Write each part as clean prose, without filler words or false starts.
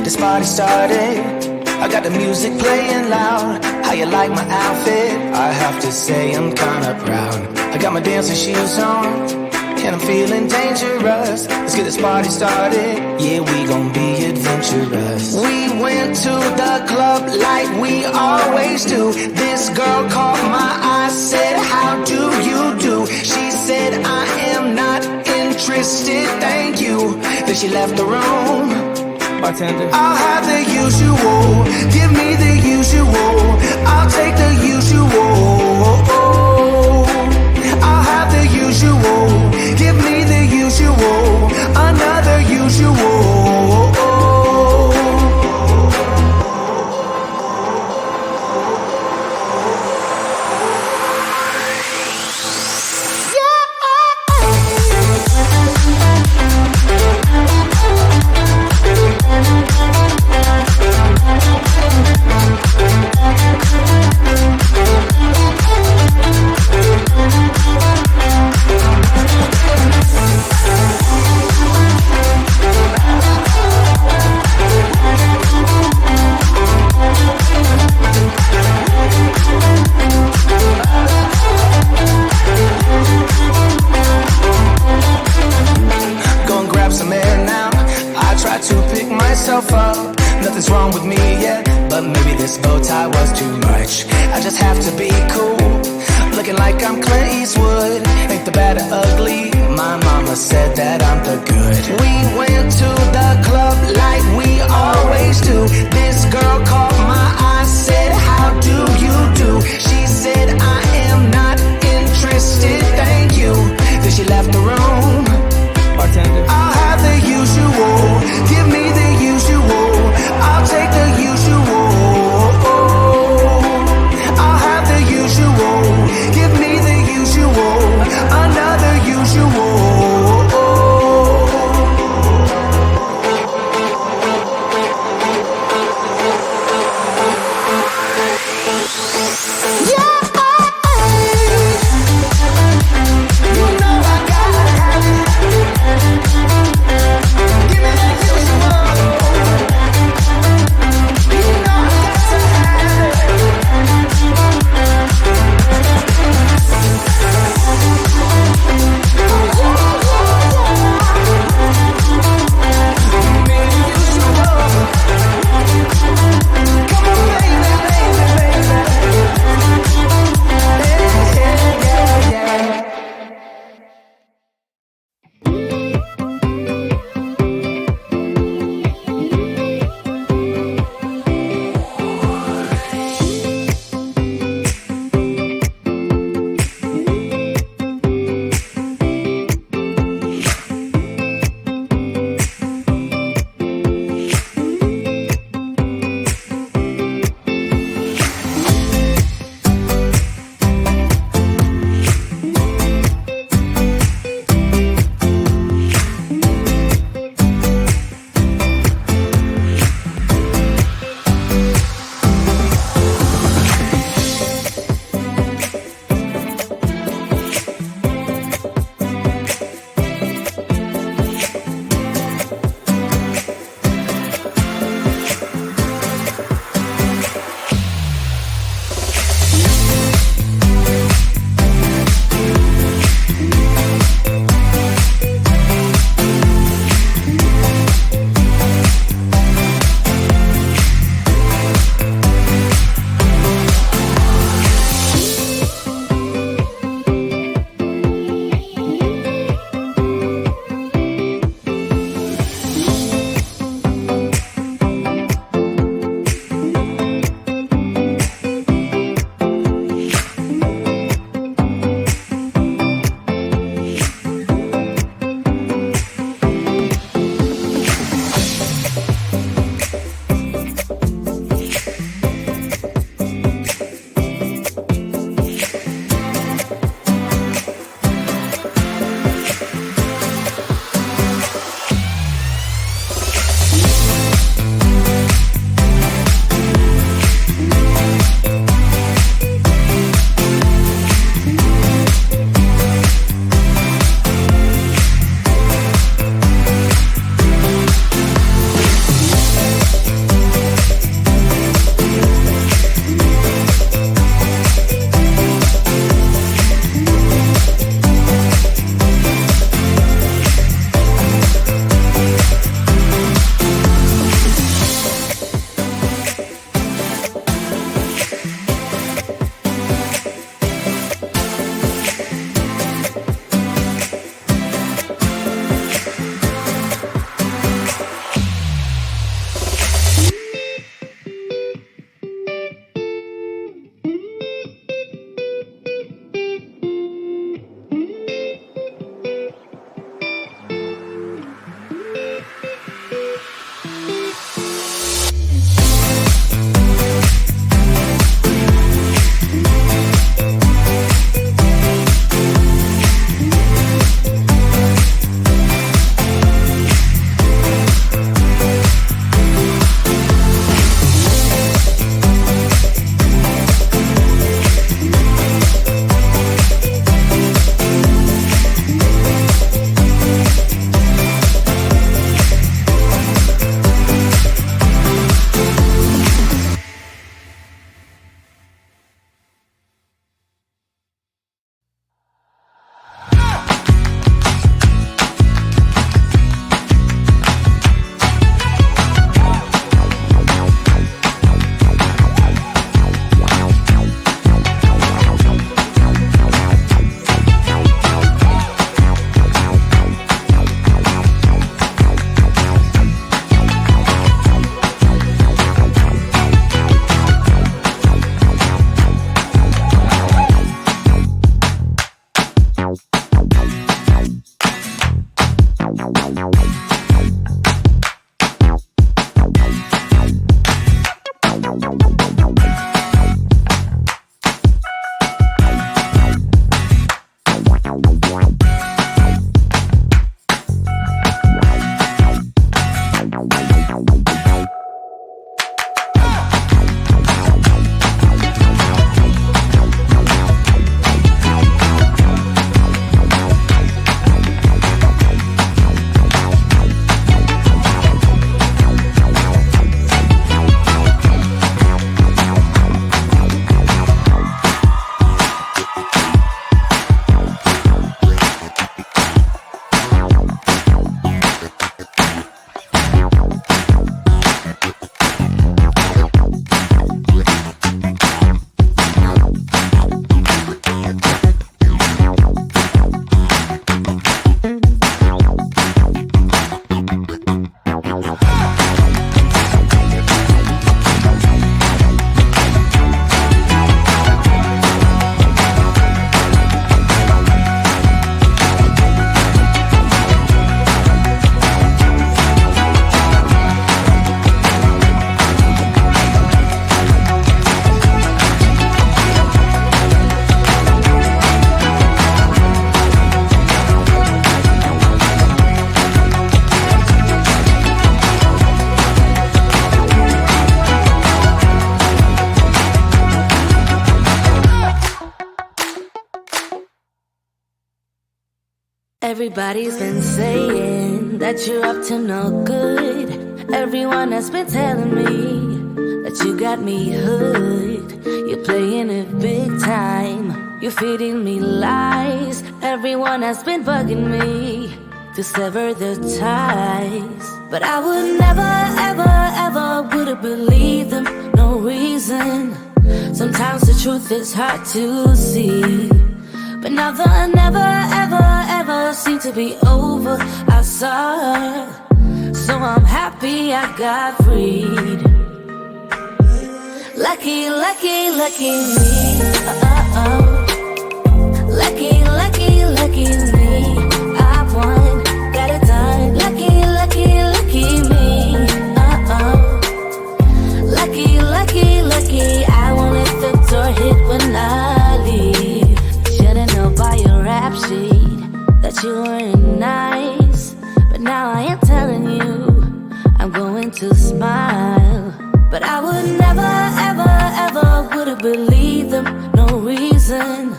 get this party started. I got the music playing loud. How you like my outfit? I have to say I'm kinda proud. I got my dancing shoes on, and I'm feeling dangerous. Let's get this party started. Yeah, we gon' be adventurous. We went to the club like we always do. This girl caught my eye, said, how do you do? She said, I am not interested, thank you. Then she left the room. Bartender, I'll have the usual. Give me the usual. I'll take the usual. I'll have the usual. Give me the usual. Another usual. Up. Nothing's wrong with me yet, but maybe this bow tie was too much. I just have to be cool, looking like I'm Clint Eastwood. Ain't the bad or ugly, my mama said that I'm the good. We went to the club like we always do. This girl caught my eye, said, how do you do? She said, I am not interested, thank you. Then she left the room. Bartender, I'll have the usual. Give me the usual. I'll take the usual. I'll have the usual. Give me the usual. Another usual. Everybody's been saying that you're up to no good. Everyone has been telling me that you got me hooked. You're playing it big time. You're feeding me lies. Everyone has been bugging me to sever the ties. But I would never, ever, ever would have believed them. No reason. Sometimes the truth is hard to see. But now the never, ever, ever seemed to be over. I saw her, so I'm happy I got freed. Lucky, lucky, lucky me. Lucky, lucky, lucky me. I won, got it done. Lucky, lucky, lucky me. Lucky, lucky, lucky. I won't let the door hit when I leave. Should've known by your rap sheet that you weren't nice. But now I am telling you, I'm going to smile. But I would never, ever, ever would have believed them. No reason.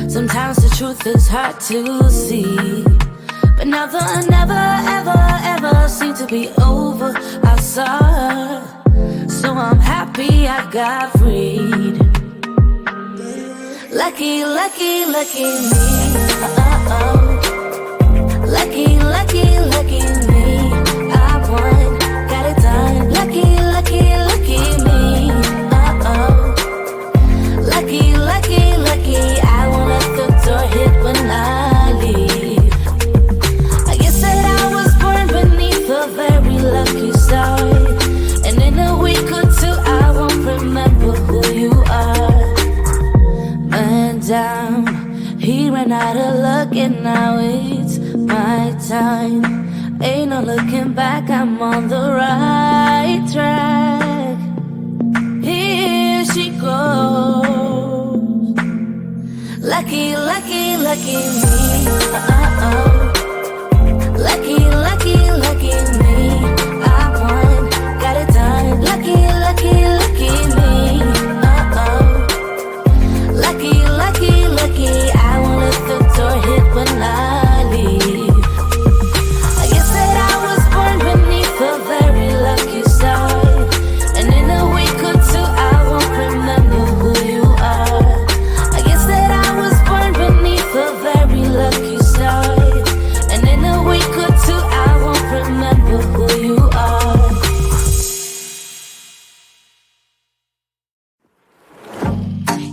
Sometimes the truth is hard to see. But now the never, ever, ever seemed to be over. I saw her, so I'm happy I got freed. Lucky, lucky, lucky me. Lucky, lucky, lucky me. I won, got it done. Lucky, lucky, lucky me. Lucky, lucky, lucky. I won't let the door hit when I leave. I guess that I was born beneath a very lucky star. And in a week or two I won't remember who you are. Man down, he ran out of luck and now it's my time. Ain't no looking back, I'm on the right track. Here she goes. Lucky, lucky, lucky me. Lucky, lucky, lucky me. I won, got it done. Lucky, lucky, lucky me. Lucky, lucky, lucky. I won't let the door hit when I leave. I guess that I was born beneath a very lucky star. And in a week or two I won't remember who you are. I guess that I was born beneath a very lucky star. And in a week or two I won't remember who you are.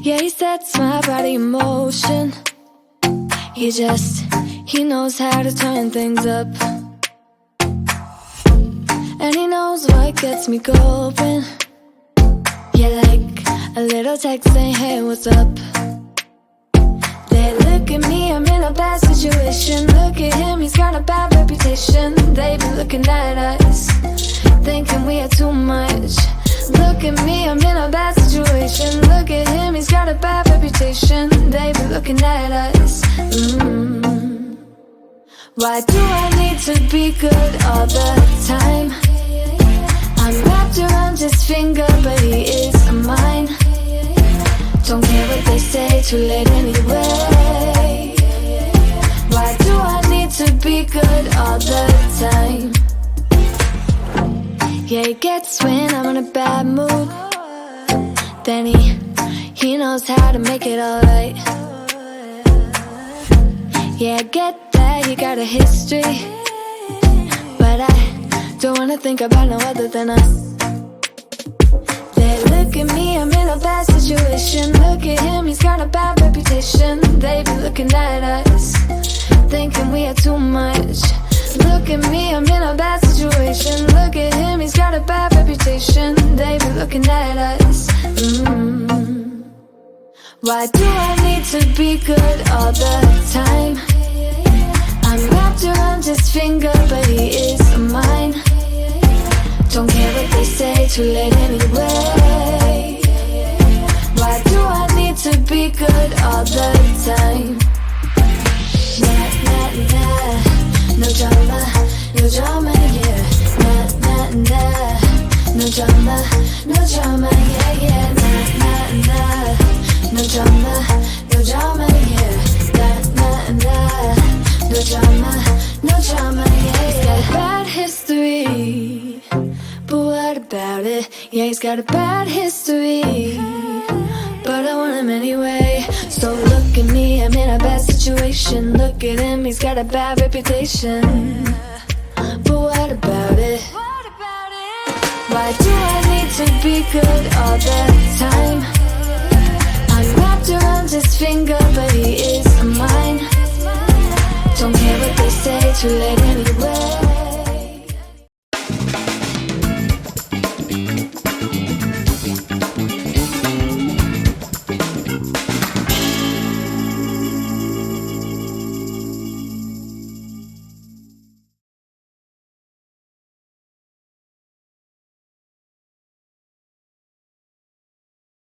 Yeah, he sets my body in motion. He knows how to turn things up. And he knows what gets me going. Yeah, like a little text saying, hey, what's up? They look at me, I'm in a bad situation. Look at him, he's got a bad reputation. They be looking at us, thinking we are too much. Look at me, I'm in a bad situation. Look at him, he's got a bad reputation. They be looking at us. Why do I need to be good all the time? I'm wrapped around his finger, but he is mine. Don't care what they say, too late anyway. Why do I need to be good all the time? Yeah, he gets when I'm in a bad mood. Then he knows how to make it alright. Yeah, I get that you got a history, but I don't wanna think about no other than us. They look at me, I'm in a bad situation. Look at him, he's got a bad reputation. They be looking at us, thinking we are too much. Look at me, I'm in a bad situation. Look at him, he's got a bad reputation. They be looking at us. Why do I need to be good all the time? I'm wrapped around his finger, but he is mine. Don't care what they say, too late anyway. Why do I need to be good all the time? Nah, nah, nah. No drama, yeah. Nah, nah, nah. No drama, yeah, yeah. Nah, nah, nah. No drama, yeah. Nah, nah, nah. No no drama, no drama, yeah. He's got a bad history, but what about it? Yeah, he's got a bad history, but I want him anyway. So look at me, I'm in a bad situation. Look at him, he's got a bad reputation, but what about it? Why do I need to be good all the time? I'm wrapped around his finger, but he is mine. Don't care what they say, too late anyway.